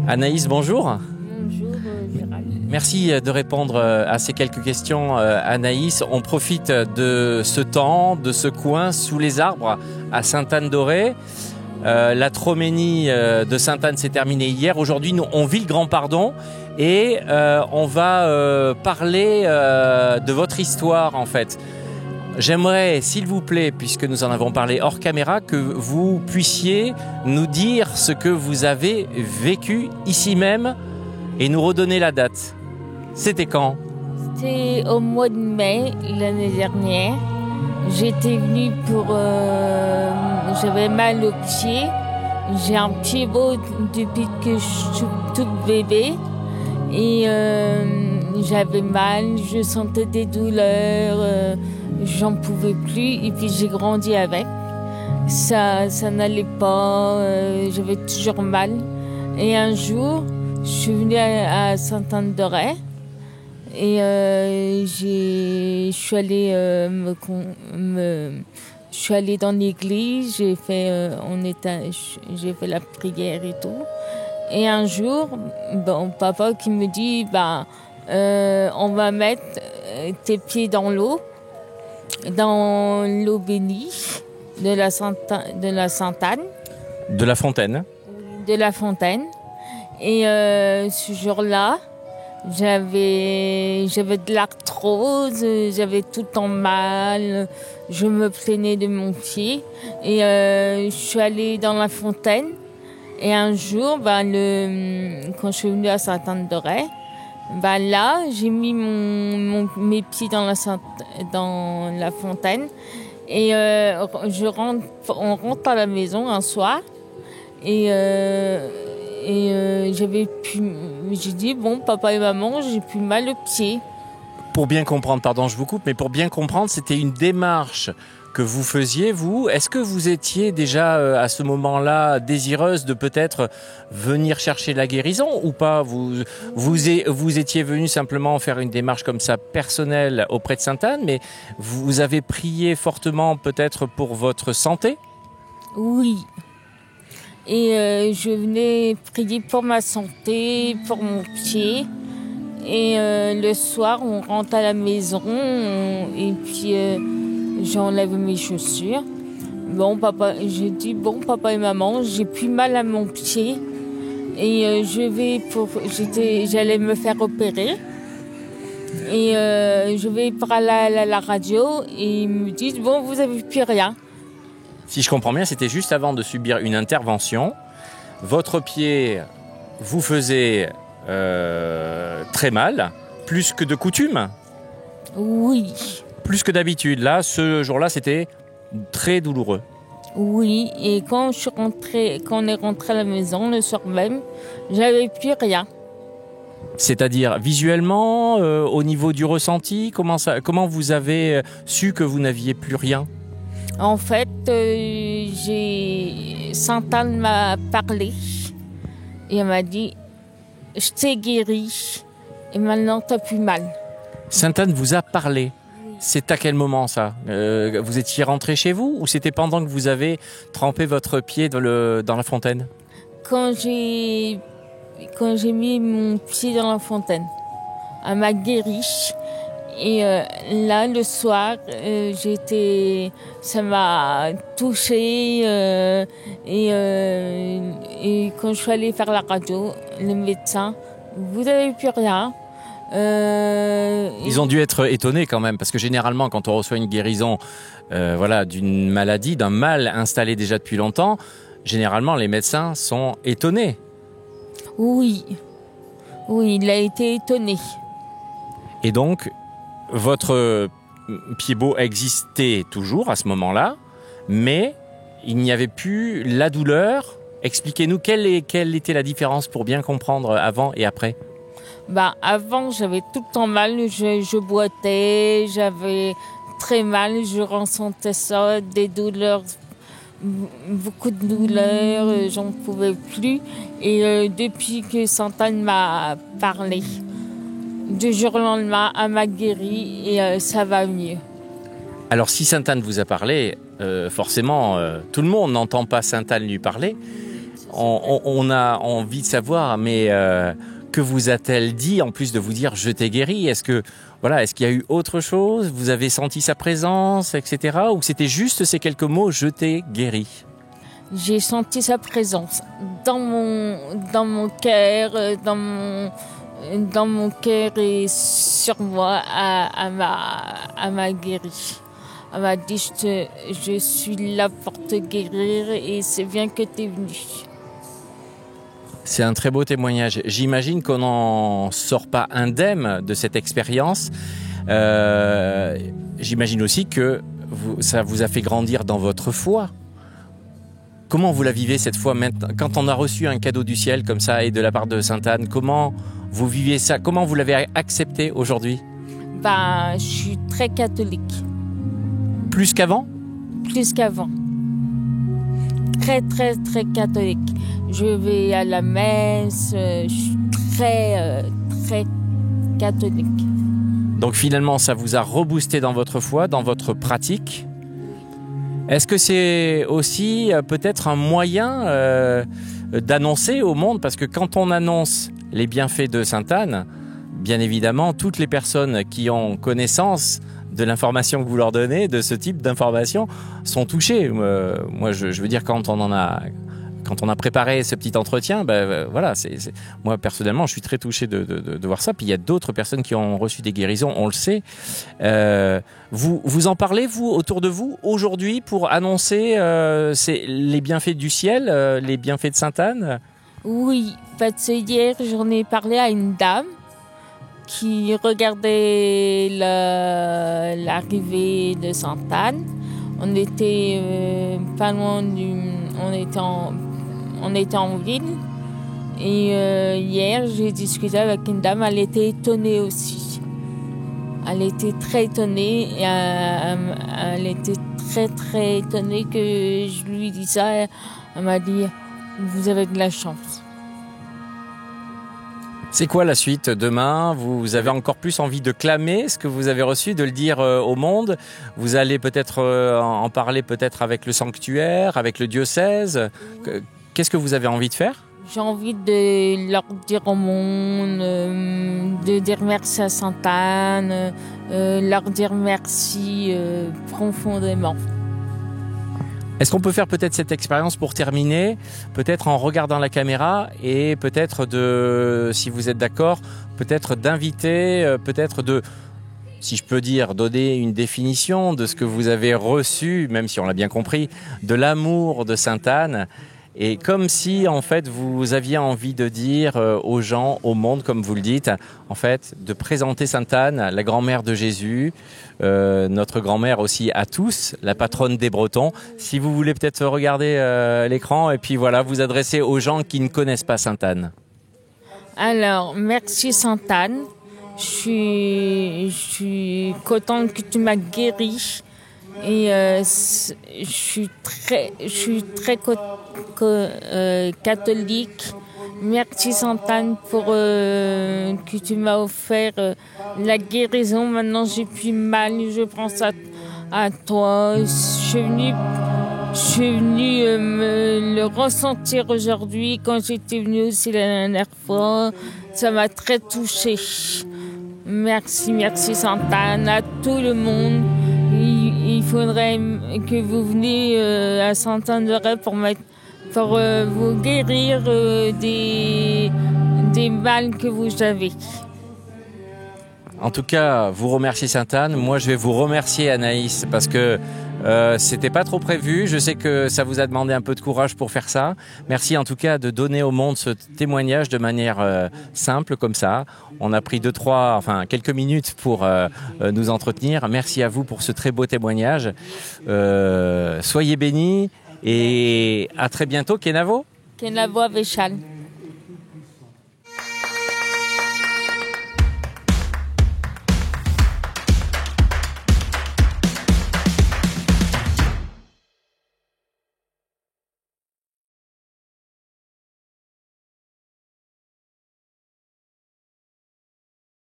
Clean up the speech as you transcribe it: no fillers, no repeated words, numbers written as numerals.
Anaïs, bonjour. Bonjour Gérald. Merci de répondre à ces quelques questions, Anaïs. On profite de ce temps, de ce coin sous les arbres à Sainte-Anne-d'Auray. La Troménie de Sainte-Anne s'est terminée hier. Aujourd'hui, nous, on vit le Grand Pardon et on va parler de votre histoire en fait. J'aimerais, s'il vous plaît, puisque nous en avons parlé hors caméra, que vous puissiez nous dire ce que vous avez vécu ici même et nous redonner la date. C'était quand ? C'était au mois de mai l'année dernière. J'étais venue pour... j'avais mal au pied. J'ai un pied beau depuis que je suis toute bébé. Et j'avais mal, je sentais des douleurs, j'en pouvais plus. Et puis j'ai grandi avec. Ça n'allait pas, j'avais toujours mal. Et un jour, je suis venue à Sainte-Anne-d'Auray. Et je suis allée je suis allée dans l'église, j'ai fait la prière et tout. Et un jour, papa qui me dit, on va mettre tes pieds dans l'eau bénie de la Sainte-Anne. De la Fontaine. De la Fontaine. Et ce jour-là, j'avais de l'arthrose, j'avais tout le temps mal, je me plaignais de mon pied. Et je suis allée dans la fontaine. Et un jour, quand je suis venue à Sainte-Anne-d'Auray, là, j'ai mis mes pieds dans la fontaine. Et on rentre à la maison un soir. Et j'ai dit, papa et maman, j'ai plus mal au pied. Pour bien comprendre, pardon, je vous coupe, mais pour bien comprendre, c'était une démarche que vous faisiez, vous. Est-ce que vous étiez déjà à ce moment-là désireuse de peut-être venir chercher la guérison ou pas ? Vous étiez venu simplement faire une démarche comme ça personnelle auprès de Sainte-Anne, mais vous avez prié fortement peut-être pour votre santé ? Oui. Et je venais prier pour ma santé, pour mon pied. Et le soir, on rentre à la maison et puis j'enlève mes chaussures. J'ai dit, papa et maman, j'ai plus mal à mon pied. Et j'allais me faire opérer. Et je vais pour aller à la radio et ils me disent, vous avez plus rien. Si je comprends bien, c'était juste avant de subir une intervention. Votre pied vous faisait très mal, plus que de coutume ? Oui. Plus que d'habitude. Là, ce jour-là, c'était très douloureux. Oui, et quand on est rentré à la maison le soir même, j'avais plus rien. C'est-à-dire visuellement, au niveau du ressenti, comment vous avez su que vous n'aviez plus rien ? En fait, Sainte-Anne m'a parlé et elle m'a dit « Je t'ai guéri et maintenant t'as plus mal ». Sainte-Anne vous a parlé. C'est à quel moment ça ? Vous étiez rentré chez vous ou c'était pendant que vous avez trempé votre pied dans la fontaine ? Quand j'ai mis mon pied dans la fontaine, elle m'a guéri. Et là, le soir, ça m'a touchée. Et quand je suis allée faire la radio, le médecin, vous n'avez plus rien. Ils ont dû être étonnés quand même, parce que généralement, quand on reçoit une guérison d'une maladie, d'un mal installé déjà depuis longtemps, généralement, les médecins sont étonnés. Oui, il a été étonné. Et donc, votre pied beau existait toujours à ce moment-là, mais il n'y avait plus la douleur. Expliquez-nous quelle était la différence pour bien comprendre avant et après. Avant, j'avais tout le temps mal, je boitais, j'avais très mal, je ressentais ça, des douleurs, beaucoup de douleurs, j'en pouvais plus. Et depuis que Sainte-Anne m'a parlé, du jour au lendemain, elle m'a guéri et ça va mieux. Alors si Sainte-Anne vous a parlé, forcément, tout le monde n'entend pas Sainte-Anne lui parler. on a envie de savoir, mais que vous a-t-elle dit en plus de vous dire je t'ai guéri? Est-ce qu'il y a eu autre chose? Vous avez senti sa présence, etc. Ou c'était juste ces quelques mots je t'ai guéri? J'ai senti sa présence dans mon cœur, dans mon cœur et sur moi. Elle m'a guéri. Elle m'a dit je suis là pour te guérir et c'est bien que tu es venu. C'est un très beau témoignage. J'imagine qu'on n'en sort pas indemne de cette expérience. J'imagine aussi que ça vous a fait grandir dans votre foi. Comment vous la vivez cette foi maintenant, quand on a reçu un cadeau du ciel comme ça et de la part de Sainte Anne? Comment vous vivez ça? Comment vous l'avez accepté aujourd'hui? Je suis très catholique. Plus qu'avant? Plus qu'avant. Très, très, très catholique. Je vais à la messe, je suis très, très catholique. Donc finalement, ça vous a reboosté dans votre foi, dans votre pratique. Est-ce que c'est aussi peut-être un moyen d'annoncer au monde? Parce que quand on annonce les bienfaits de Sainte Anne, bien évidemment, toutes les personnes qui ont connaissance de l'information que vous leur donnez, de ce type d'information, sont touchées. Moi, je veux dire, quand on a préparé ce petit entretien, voilà, moi personnellement, je suis très touché de voir ça. Puis il y a d'autres personnes qui ont reçu des guérisons, on le sait. Vous en parlez, vous, autour de vous, aujourd'hui, pour annoncer les bienfaits du ciel, les bienfaits de Sainte Anne? Oui, parce que hier, j'en ai parlé à une dame qui regardait l'arrivée de Sainte Anne. On était pas loin on était en ville. Et hier, j'ai discuté avec une dame, elle était étonnée aussi. Elle était très étonnée. Et elle était très, très étonnée que je lui dise ça. Elle m'a dit, vous avez de la chance. C'est quoi la suite demain? Vous avez encore plus envie de clamer ce que vous avez reçu, de le dire au monde. Vous allez peut-être en parler peut-être avec le sanctuaire, avec le diocèse. Qu'est-ce que vous avez envie de faire? J'ai envie de leur dire au monde, de dire merci à Sainte Anne, leur dire merci profondément. Est-ce qu'on peut faire peut-être cette expérience pour terminer, peut-être en regardant la caméra et peut-être si vous êtes d'accord, peut-être d'inviter, si je peux dire, donner une définition de ce que vous avez reçu, même si on l'a bien compris, de l'amour de Sainte Anne. Et comme si, en fait, vous aviez envie de dire aux gens, au monde, comme vous le dites, en fait, de présenter Sainte Anne, la grand-mère de Jésus, notre grand-mère aussi à tous, la patronne des Bretons. Si vous voulez peut-être regarder l'écran et puis voilà, vous adresser aux gens qui ne connaissent pas Sainte Anne. Alors, merci Sainte Anne. Je suis contente que tu m'as guérie. Et je suis très catholique. Merci Sainte Anne pour que tu m'as offert la guérison. Maintenant j'ai plus mal, je pense à toi. Je suis venue me le ressentir aujourd'hui quand j'étais venue aussi la dernière fois. Ça m'a très touchée. Merci Sainte Anne, à tout le monde. Il faudrait que vous veniez à Sainte-Anne-de-Ré pour vous guérir des mal que vous avez. En tout cas, vous remerciez Sainte Anne. Moi, je vais vous remercier Anaïs parce que c'était pas trop prévu. Je sais que ça vous a demandé un peu de courage pour faire ça. Merci en tout cas de donner au monde ce témoignage de manière simple comme ça. On a pris quelques minutes pour nous entretenir. Merci à vous pour ce très beau témoignage. Soyez bénis et à très bientôt, Kenavo. Kenavo Avechal.